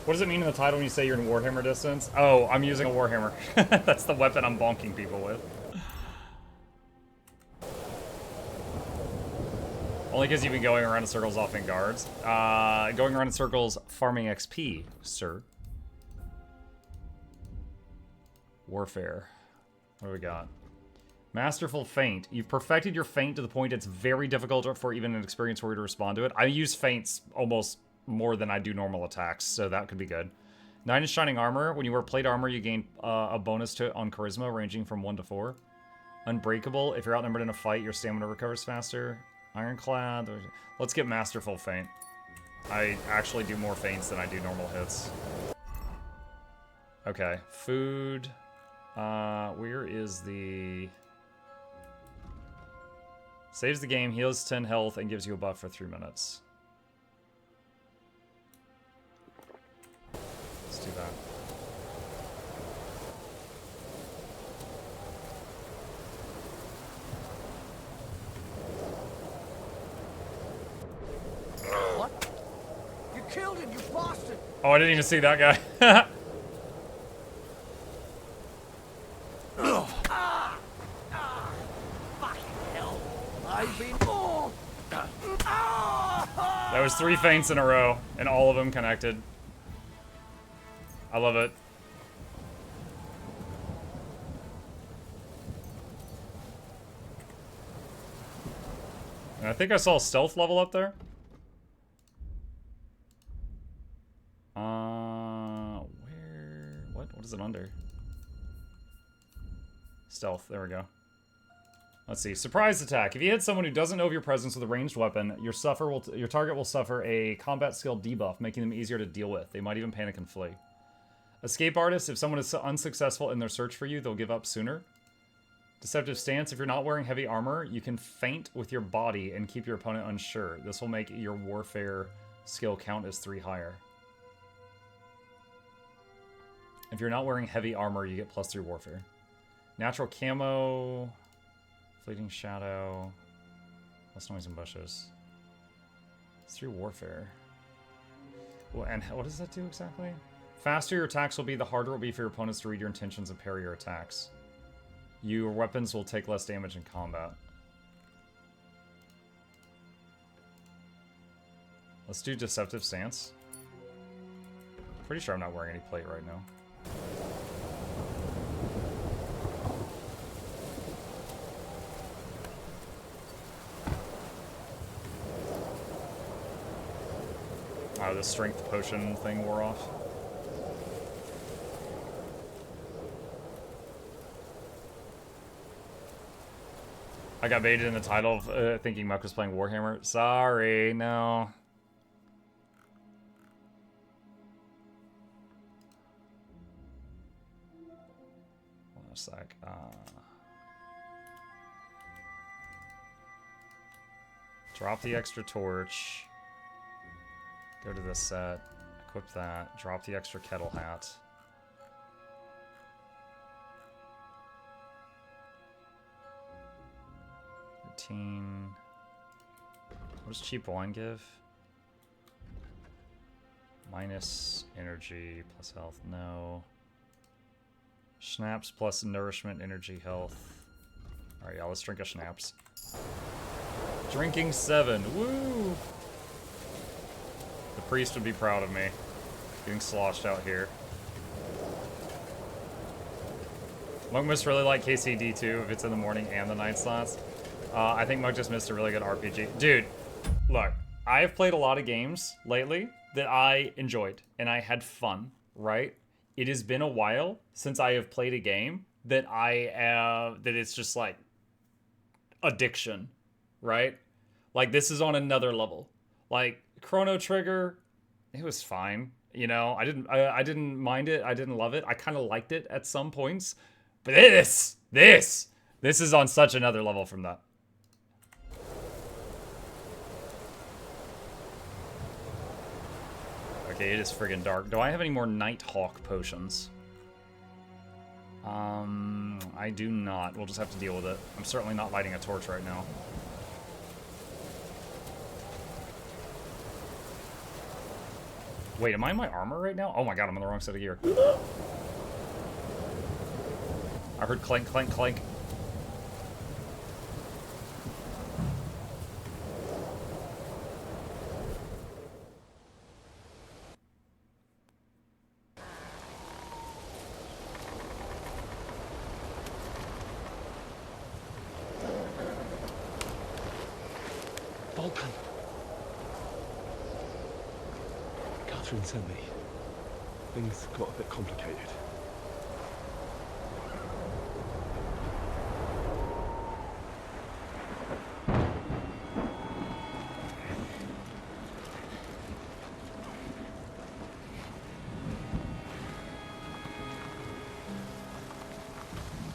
What does it mean in the title when you say you're in Warhammer distance? Oh, I'm using a Warhammer. That's the weapon I'm bonking people with. Only because you've been going around in circles offing guards. Going around in circles farming XP, sir. Warfare. What do we got? Masterful Feint. You've perfected your feint to the point it's very difficult for even an experienced warrior to respond to it. I use feints almost more than I do normal attacks, so that could be good. 9 in Shining Armor. When you wear plate armor, you gain a bonus to it on Charisma, ranging from 1 to 4. Unbreakable. If you're outnumbered in a fight, your stamina recovers faster. Ironclad. Let's get Masterful Feint. I actually do more feints than I do normal hits. Okay. Food. Where is the... Saves the game, heals 10 health, and gives you a buff for 3 minutes. Let's do that. What? You killed him, you bastard! Oh, I didn't even see that guy. That was 3 feints in a row, and all of them connected. I love it. And I think I saw a stealth level up there. Where? What is it under? Stealth, there we go. Let's see. Surprise attack. If you hit someone who doesn't know of your presence with a ranged weapon, your target will suffer a combat skill debuff, making them easier to deal with. They might even panic and flee. Escape artist. If someone is unsuccessful in their search for you, they'll give up sooner. Deceptive stance. If you're not wearing heavy armor, you can feint with your body and keep your opponent unsure. This will make your warfare skill count as 3 higher. If you're not wearing heavy armor, you get +3 warfare. Natural camo... Fleeting shadow. Less noise in bushes. It's 3 warfare. Well, and what does that do exactly? Faster your attacks will be, the harder it will be for your opponents to read your intentions and parry your attacks. Your weapons will take less damage in combat. Let's do Deceptive Stance. Pretty sure I'm not wearing any plate right now. Oh, the strength potion thing wore off. I got baited in the title of thinking Muck was playing Warhammer. Sorry, no. Hold on a sec. Drop the extra torch. Go to this set, equip that, drop the extra kettle hat. Routine. What does cheap wine give? Minus energy plus health, no. Schnapps plus nourishment, energy, health. Alright, yeah, let's drink a schnapps. Drinking 7, woo! The priest would be proud of me. Getting sloshed out here. Monk must really like KCD too if it's in the morning and the night slots. I think Monk just missed a really good RPG. Dude, look, I have played a lot of games lately that I enjoyed and I had fun, right? It has been a while since I have played a game that that it's just like addiction, right? Like this is on another level. Like Chrono Trigger, it was fine. You know, I didn't mind it. I didn't love it. I kind of liked it at some points. But this is on such another level from that. Okay, it is friggin' dark. Do I have any more Nighthawk potions? I do not. We'll just have to deal with it. I'm certainly not lighting a torch right now. Wait, am I in my armor right now? Oh my god, I'm in the wrong set of gear. I heard clank, clank, clank. Vulcan. Catherine sent me. Things got a bit complicated.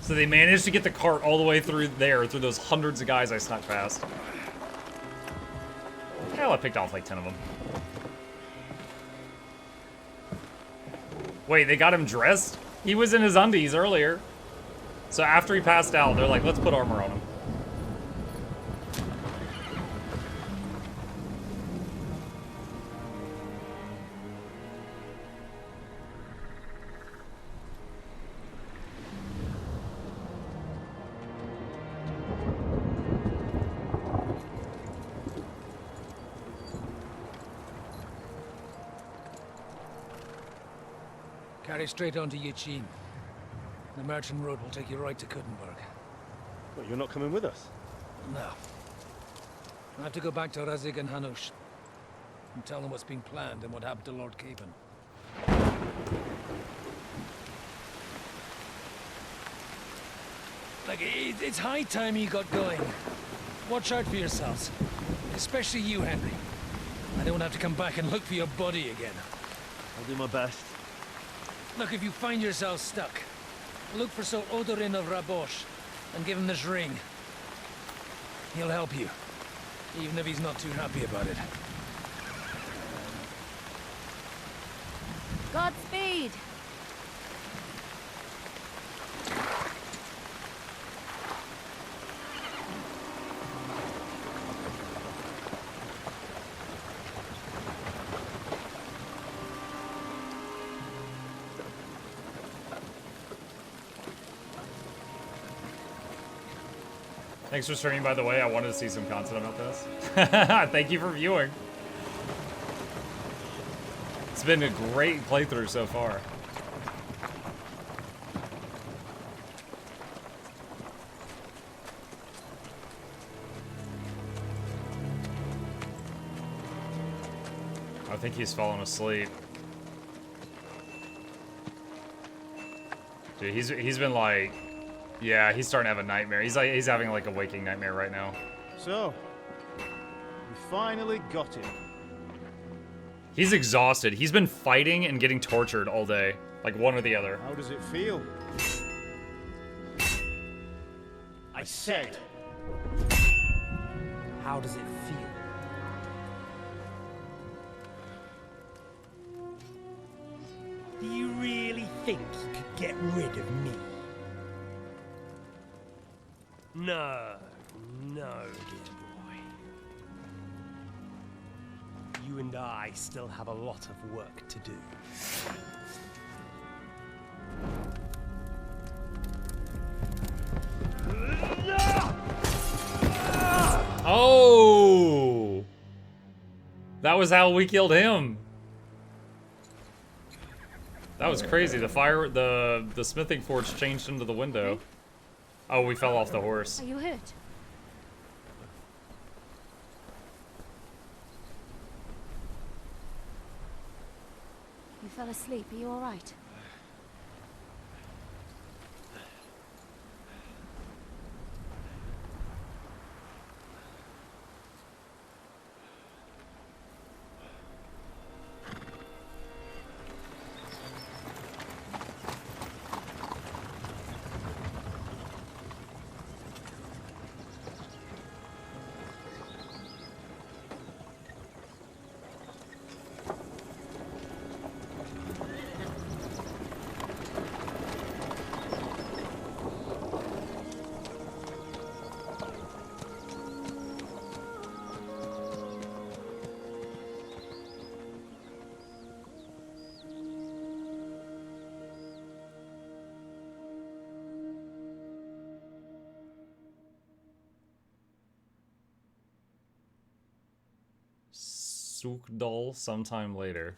So they managed to get the cart all the way through there, through those hundreds of guys I snuck past. Hell, I picked off like 10 of them. Wait, they got him dressed? He was in his undies earlier. So after he passed out, they're like, let's put armor on him. Carry straight on to Yichin. The merchant road will take you right to Kuttenberg. Well, you're not coming with us? No. I have to go back to Razig and Hanush and tell them what's been planned and what happened to Lord Caven. Like, it's high time you got going. Watch out for yourselves. Especially you, Henry. I don't have to come back and look for your body again. I'll do my best. Look, if you find yourself stuck, look for Sir Odorin of Rabosh and give him this ring. He'll help you, even if he's not too happy about it. Godspeed! Thanks for streaming, by the way. I wanted to see some content about this. Thank you for viewing. It's been a great playthrough so far. I think he's fallen asleep. Dude, he's been like, yeah, he's starting to have a nightmare. He's having like a waking nightmare right now. So, we finally got him. He's exhausted. He's been fighting and getting tortured all day, like one or the other. How does it feel? I said. How does it feel? Do you really think you could get rid of me? No, no, dear boy. You and I still have a lot of work to do. Oh! That was how we killed him. That was crazy. The smithing forge changed into the window. Oh, we fell off the horse. Are you hurt? You fell asleep. Are you all right? Sukdal sometime later.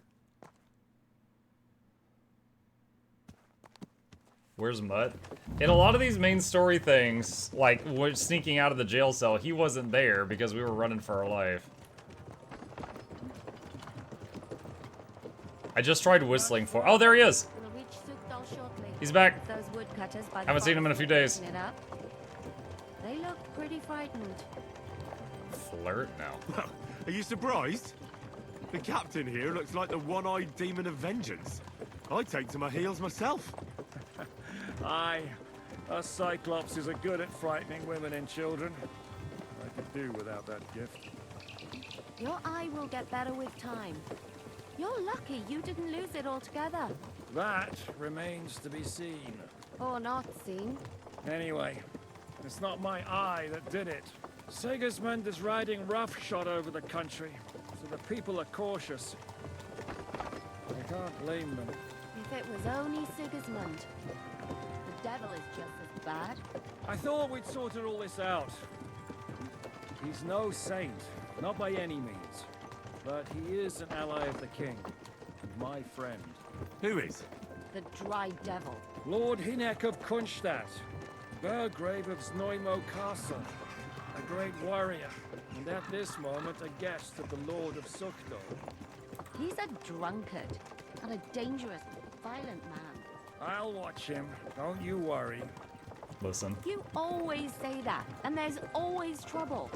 Where's Mutt? In a lot of these main story things, like sneaking out of the jail cell, he wasn't there because we were running for our life. I just tried whistling for. Oh, there he is. We'll reach Sukdal shortly. He's back. Those woodcutters by the Haven't seen him in a farm few are days. picking it up. They look pretty frightened. Flirt now. Are you surprised? The captain here looks like the one-eyed demon of vengeance. I'd take to my heels myself. Aye, us Cyclopses are good at frightening women and children. I could do without that gift. Your eye will get better with time. You're lucky you didn't lose it altogether. That remains to be seen. Or not seen. Anyway, it's not my eye that did it. Sigismund is riding roughshod over the country, so the people are cautious. I can't blame them. If it was only Sigismund. The devil is just as bad. I thought we'd sorted all this out. He's no saint, not by any means. But he is an ally of the king, and my friend. Who is? The dry devil. Lord Hinek of Kunstadt, Burgrave of Znojmo Castle, a great warrior, and at this moment a guest of the Lord of Sukdal. He's a drunkard and a dangerous, violent man. I'll watch him, don't you worry. Listen. You always say that, and there's always trouble.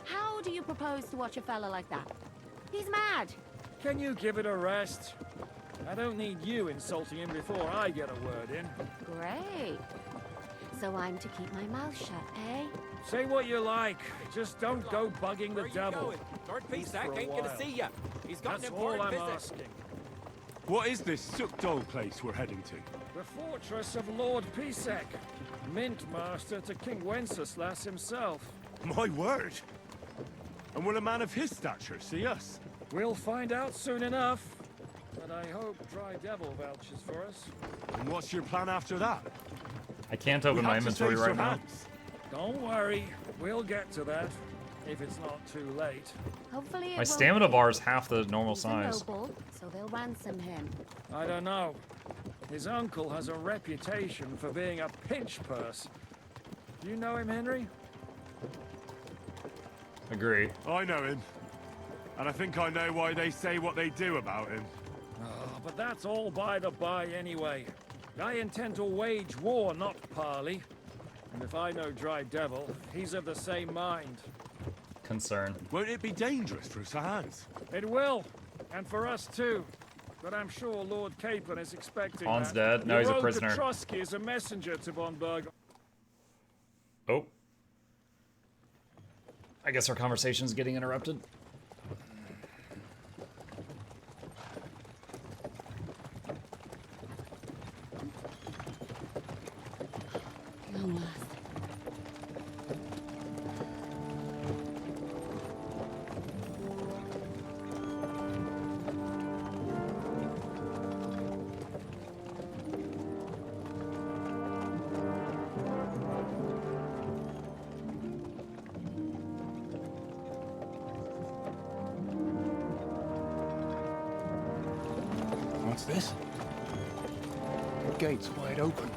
How do you propose to watch a fella like that? He's mad. Can you give it a rest? I don't need you insulting him before I get a word in. Great. So I'm to keep my mouth shut, eh? Say what you like, just don't go bugging the Where you devil. going? Lord Least for Pisak a ain't gonna while. see ya. He's got That's an all important I'm visit. asking. What is this Sukdal place we're heading to? The fortress of Lord Pisak, mint master to King Wenceslas himself. My word! And will a man of his stature see us? We'll find out soon enough. But I hope Dry Devil vouches for us. And what's your plan after that? I can't We open my have to inventory save right some now. hands. Don't worry, we'll get to that. If it's not too late. Hopefully it My won't stamina be. bar is half the normal He's size. a noble, so they'll ransom him. I don't know. His uncle has a reputation for being a pinch purse. Do you know him, Henry? Agree. I know him. And I think I know why they say what they do about him. Oh, but that's all by the by anyway. I intend to wage war, not parley. And if I know Dry Devil, he's of the same mind. Concern. Won't it be dangerous for us hands? It will, and for us too. But I'm sure Lord Capon is expecting On's that. dead. No, he's a Your rogue prisoner. Trotsky is a messenger to von Berg. Oh. I guess our conversation's getting interrupted. Long last. What's this? The gate's wide open.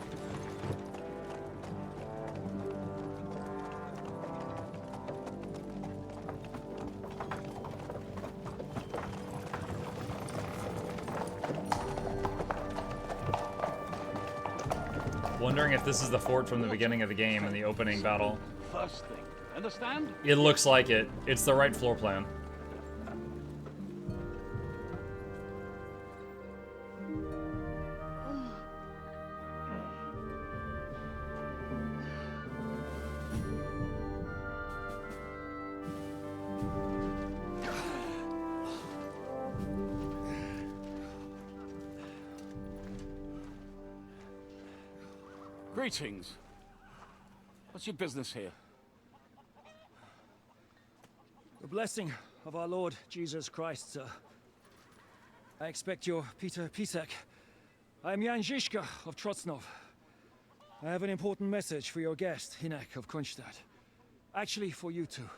Wondering if this is the fort from the beginning of the game in the opening battle. First thing. Understand? It looks like it. It's the right floor plan. Greetings. What's your business here? The blessing of our Lord Jesus Christ, sir. I expect you're Peter Pisak. I am Jan Žižka of Trocnov. I have an important message for your guest, Hinek of Kunstadt. Actually, for you two.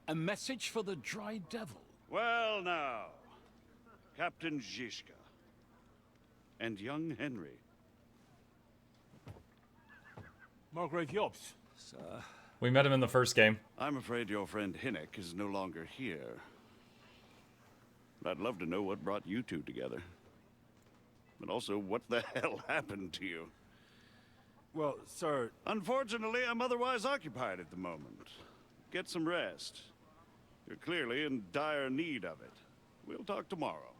A message for the Dry Devil? Well now, Captain Zizka and young Henry. Margrave Jobs. We met him in the first game. I'm afraid your friend Hinnick is no longer here. I'd love to know what brought you two together. But also, what the hell happened to you? Well, sir... Unfortunately, I'm otherwise occupied at the moment. Get some rest. You're clearly in dire need of it. We'll talk tomorrow.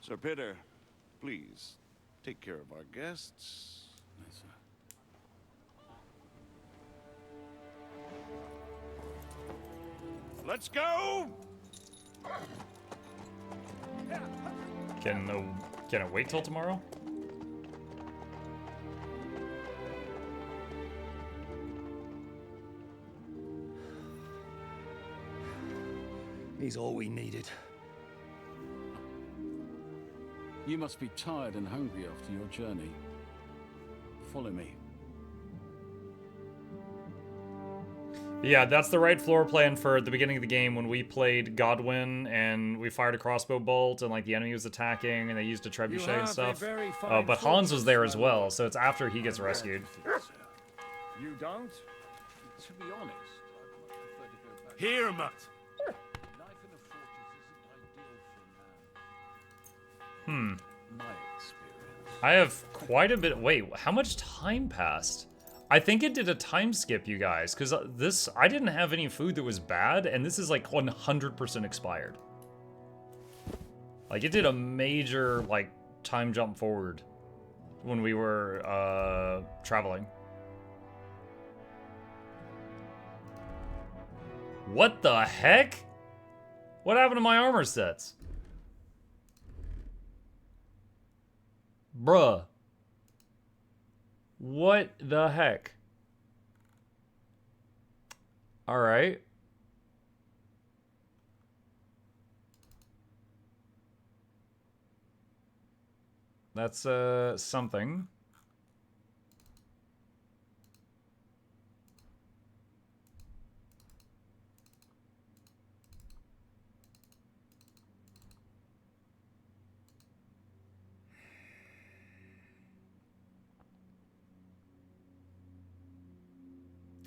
Sir Pitter, please, take care of our guests. Yes, sir. Let's go! Can it wait till tomorrow? He's all we needed. You must be tired and hungry after your journey. Follow me. Yeah, that's the right floor plan for the beginning of the game when we played Godwin and we fired a crossbow bolt and like the enemy was attacking and they used a trebuchet and stuff. But Hans was there as well, so it's after he gets rescued. You don't? To be honest, I'd much prefer to go back. Here, Mutt. Life in a fortress isn't ideal for a man. My experience. I have quite a bit. Wait, how much time passed? I think it did a time skip, you guys, because I didn't have any food that was bad, and this is like 100% expired. Like, it did a major, like, time jump forward when we were, traveling. What the heck? What happened to my armor sets? Bruh. What the heck? All right. That's something.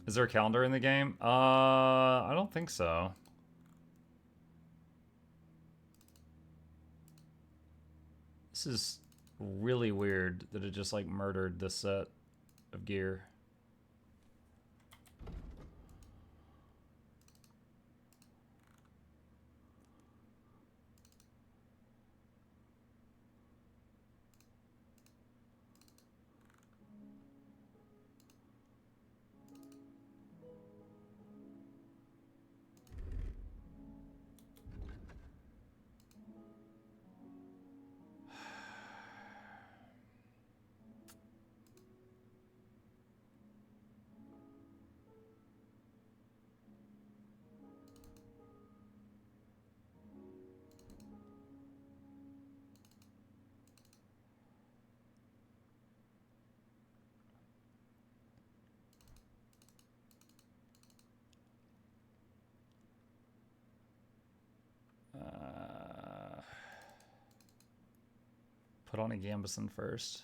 Is there a calendar in the game? I don't think so. This is really weird that it just like murdered this set of gear. Put on a Gambison first.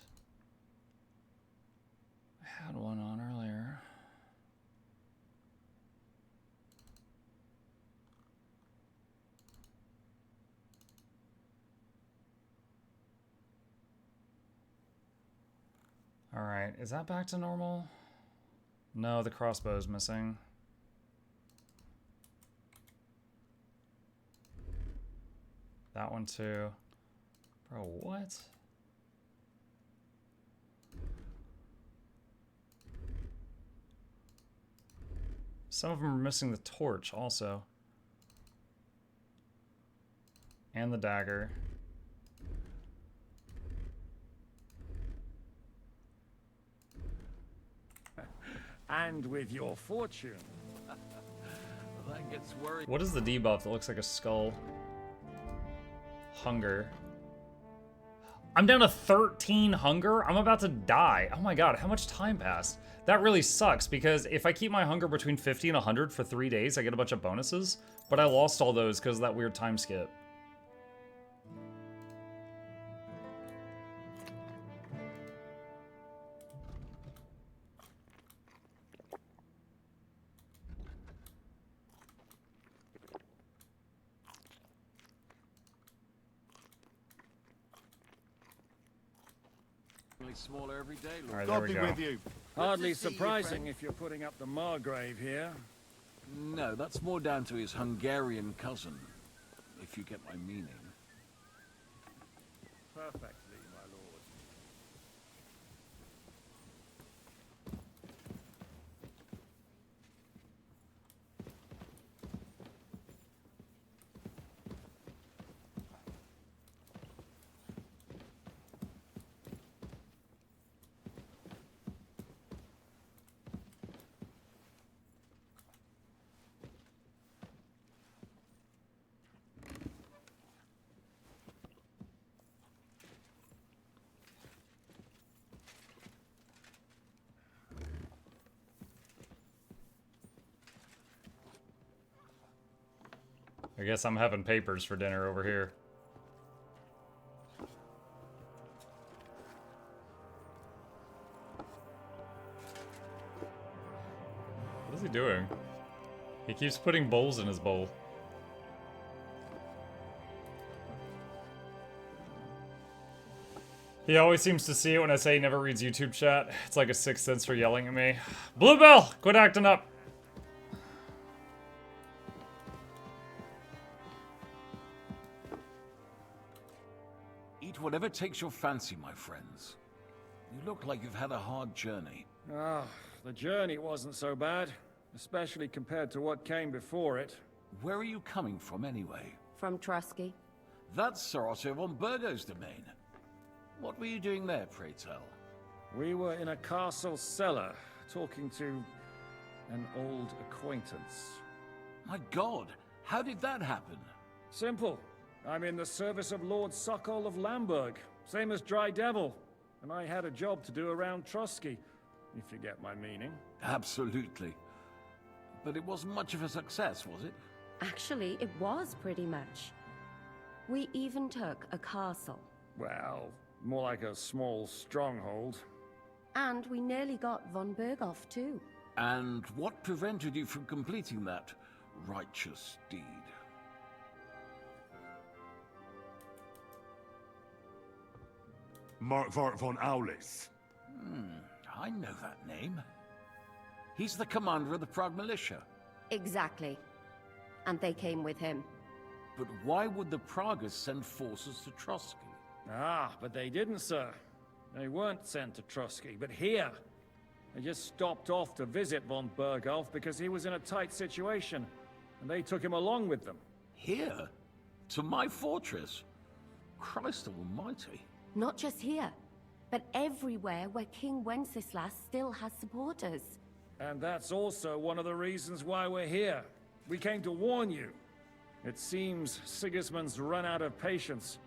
I had one on earlier. All right, is that back to normal? No, the crossbow's missing. That one too. Bro, what? Some of them are missing the torch also. And the dagger. And with your fortune. That gets worried. What is the debuff that looks like a skull? Hunger. I'm down to 13 hunger. I'm about to die. Oh my god, how much time passed? That really sucks, because if I keep my hunger between 50 and 100 for 3 days, I get a bunch of bonuses. But I lost all those because of that weird time skip. Smaller every day. All right, there we go. with you. Hardly surprising if you're putting up the Margrave here. No, that's more down to his Hungarian cousin, if you get my meaning. Perfectly, my lord. I guess I'm having papers for dinner over here. What is he doing? He keeps putting bowls in his bowl. He always seems to see it when I say he never reads YouTube chat. It's like a sixth sense for yelling at me. Bluebell, quit acting up. Eat whatever takes your fancy, my friends. You look like you've had a hard journey. Ah, the journey wasn't so bad, especially compared to what came before it. Where are you coming from, anyway? From Trusky. That's Sir Otto von Burgo's domain. What were you doing there, pray tell? We were in a castle cellar, talking to an old acquaintance. My God, how did that happen? Simple. I'm in the service of Lord Sokol of Lamberg, same as Dry Devil, and I had a job to do around Trusky, if you get my meaning. Absolutely. But it wasn't much of a success, was it? Actually, it was pretty much. We even took a castle. Well, more like a small stronghold. And we nearly got von Berghoff, too. And what prevented you from completing that righteous deed? Markvart von Aulis. I know that name. He's the commander of the Prague militia. Exactly. And they came with him. But why would the Praguers send forces to Trusky? Ah, but they didn't, sir. They weren't sent to Trusky, but here. They just stopped off to visit von Berghoff because he was in a tight situation, and they took him along with them. Here? To my fortress? Christ almighty. Not just here, but everywhere where King Wenceslas still has supporters. And that's also one of the reasons why we're here. We came to warn you. It seems Sigismund's run out of patience.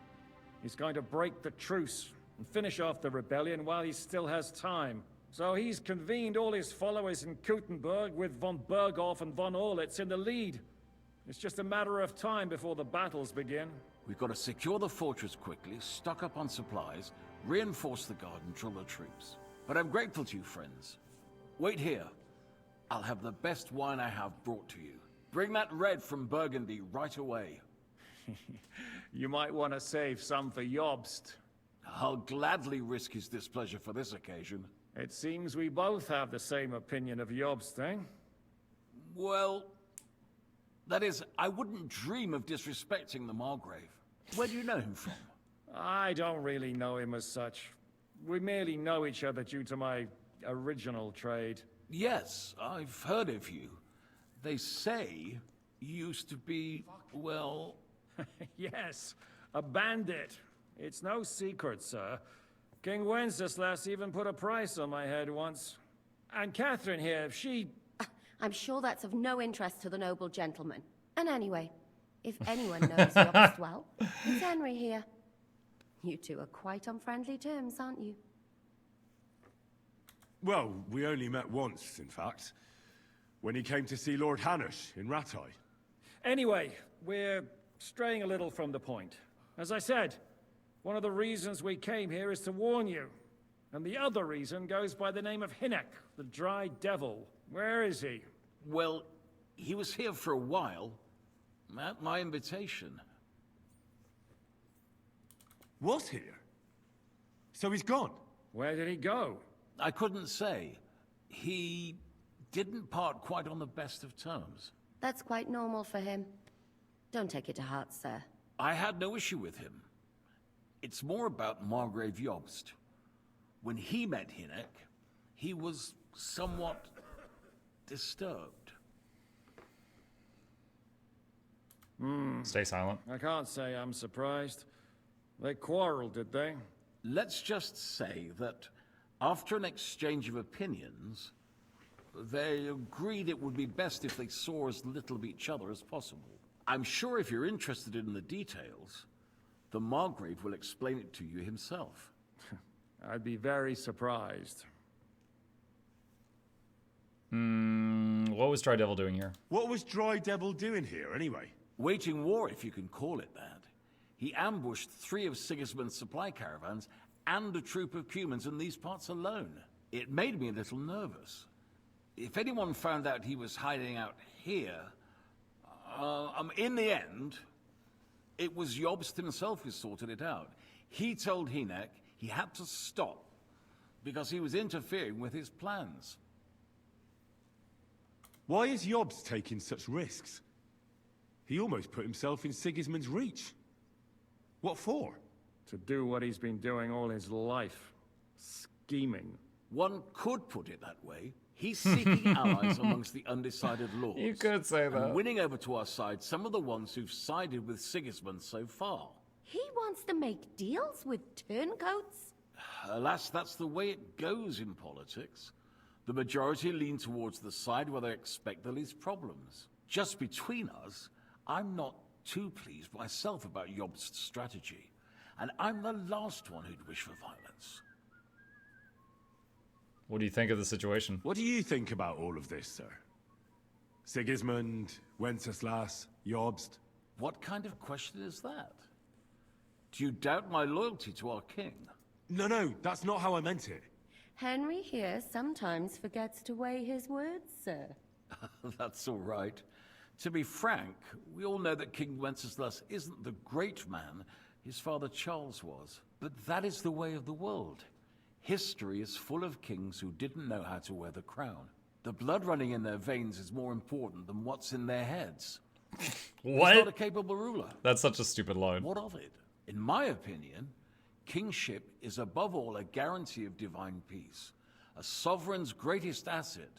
He's going to break the truce and finish off the rebellion while he still has time. So he's convened all his followers in Kuttenberg with von Berghoff and von Orlitz in the lead. It's just a matter of time before the battles begin. We've got to secure the fortress quickly, stock up on supplies, reinforce the guard and drill the troops. But I'm grateful to you, friends. Wait here. I'll have the best wine I have brought to you. Bring that red from Burgundy right away. You might want to save some for Jobst. I'll gladly risk his displeasure for this occasion. It seems we both have the same opinion of Jobst, eh? Well, that is, I wouldn't dream of disrespecting the Margrave. Where do you know him from? I don't really know him as such. We merely know each other due to my original trade. Yes, I've heard of you. They say you used to be, well... Yes, a bandit. It's no secret, sir. King Wenceslas even put a price on my head once. And Catherine here, she... I'm sure that's of no interest to the noble gentleman. And anyway, if anyone knows Jobst well, it's Henry here. You two are quite on friendly terms, aren't you? Well, we only met once, in fact. When he came to see Lord Hanush in Rattay. Anyway, we're straying a little from the point. As I said, one of the reasons we came here is to warn you. And the other reason goes by the name of Hinek, the Dry Devil. Where is he? Well, he was here for a while, at my invitation. Was here? So he's gone? Where did he go? I couldn't say. He didn't part quite on the best of terms. That's quite normal for him. Don't take it to heart, sir. I had no issue with him. It's more about Margrave Jobst. When he met Hinek, he was somewhat disturbed. Stay silent. I can't say I'm surprised. They quarreled, did they? Let's just say that after an exchange of opinions, they agreed it would be best if they saw as little of each other as possible. I'm sure if you're interested in the details, the Margrave will explain it to you himself. I'd be very surprised. What was Dry Devil doing here? What was Dry Devil doing here, anyway? Waging war, if you can call it that. He ambushed 3 of Sigismund's supply caravans and a troop of Cumans in these parts alone. It made me a little nervous. If anyone found out he was hiding out here, in the end, it was Jobst himself who sorted it out. He told Hinek he had to stop because he was interfering with his plans. Why is Jobst taking such risks? He almost put himself in Sigismund's reach. What for? To do what he's been doing all his life. Scheming. One could put it that way. He's seeking allies amongst the undecided lords. You could say that. And winning over to our side some of the ones who've sided with Sigismund so far. He wants to make deals with turncoats? Alas, that's the way it goes in politics. The majority lean towards the side where they expect the least problems. Just between us, I'm not too pleased myself about Jobst's strategy. And I'm the last one who'd wish for violence. What do you think of the situation? What do you think about all of this, sir? Sigismund, Wenceslas, Jobst? What kind of question is that? Do you doubt my loyalty to our king? No, that's not how I meant it. Henry here sometimes forgets to weigh his words, sir. That's all right. To be frank, we all know that King Wenceslas isn't the great man his father Charles was. But that is the way of the world. History is full of kings who didn't know how to wear the crown. The blood running in their veins is more important than what's in their heads. What? He's not a capable ruler. That's such a stupid line. What of it? In my opinion, kingship is above all a guarantee of divine peace. A sovereign's greatest asset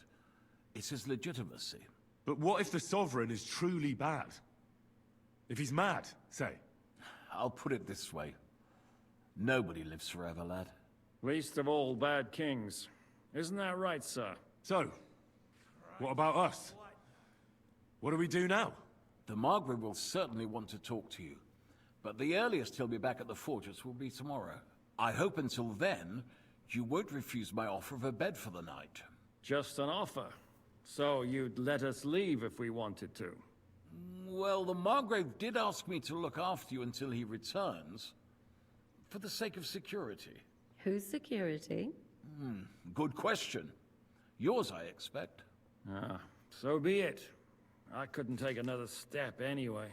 is his legitimacy. But what if the sovereign is truly bad? If he's mad, say? I'll put it this way. Nobody lives forever, lad. Least of all bad kings. Isn't that right, sir? So, what about us? What do we do now? The Margrave will certainly want to talk to you. But the earliest he'll be back at the fortress will be tomorrow. I hope until then, you won't refuse my offer of a bed for the night. Just an offer. So you'd let us leave if we wanted to? Well, the Margrave did ask me to look after you until he returns. For the sake of security. Whose security? Good question. Yours, I expect. Ah, so be it. I couldn't take another step anyway.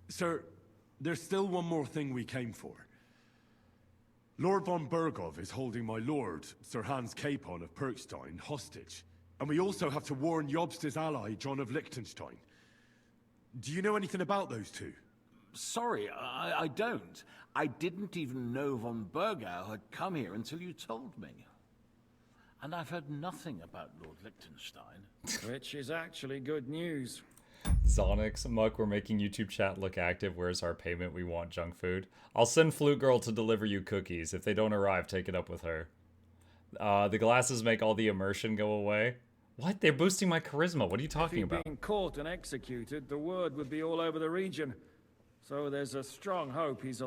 Sir, there's still one more thing we came for. Lord von Bergov is holding my lord, Sir Hans Capon of Perkstein, hostage. And we also have to warn Jobst's ally, John of Liechtenstein. Do you know anything about those two? Sorry, I don't. I didn't even know von Bergau had come here until you told me. And I've heard nothing about Lord Liechtenstein. Which is actually good news. Zonix, Muck, we're making YouTube chat look active. Where's our payment? We want junk food. I'll send Flute Girl to deliver you cookies. If they don't arrive, take it up with her. The glasses make all the immersion go away. What? They're boosting my charisma. What are you talking If he'd about? been caught and executed, the word would be all over the region. So there's a strong hope he's alive.